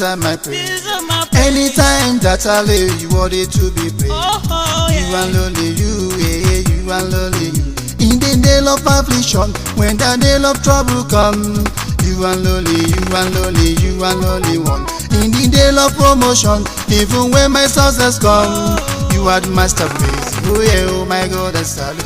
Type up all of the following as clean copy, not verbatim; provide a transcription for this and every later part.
answer my prayer. Anytime that I lay, you worthy to be praised. You and only you, you and only you. In the day of affliction, when the day of trouble come, you and only, you and only, you and only one. In the day of promotion, even when my success come, you are the masterpiece. Oh yeah, oh my God, I salute.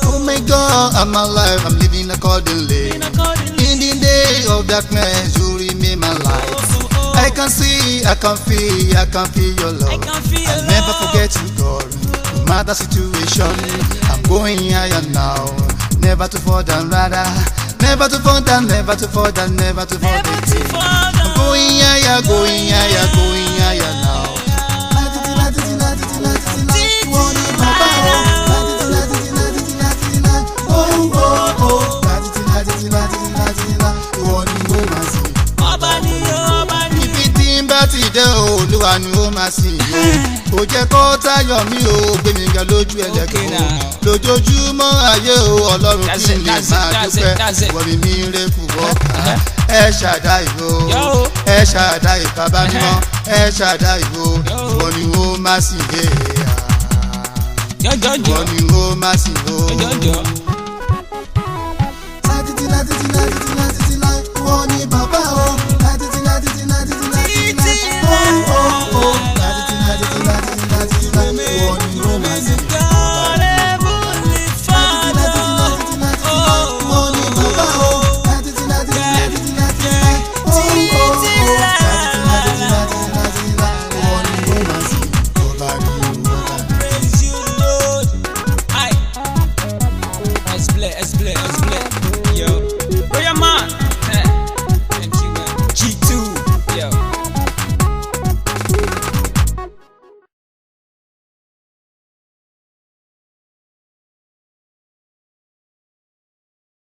Oh my God, I'm alive, I'm living accordingly. In the day of darkness, you remain my light. I can see, I can feel, I can feel your love. I'll never forget you, God. No matter situation, I'm going higher now. Never to fall down, rather. Never to fall down, never to fall down, never to fall down. I'm going higher, going higher, going higher now. Ti dé Olúwa ni ó máa sìn yó. Ó jẹ́ kó tayọ̀ mí o, gbé mi ga lójú ẹlẹ́kọ̀ọ́. Lójoojúmọ́ ayé o, Ọlọ́run kí n lè máa dúpẹ́. Wọ́n mi ré kú bọ́ọ̀ká. Ẹ ṣàdá ìbò, ẹ ṣàdá ìbàbá mímọ́, ẹ ṣàdá ìbò. Ìwọ ni ó máa sìn yé. Ìwọ ni ó máa sìn yó. Wọ́n ní bá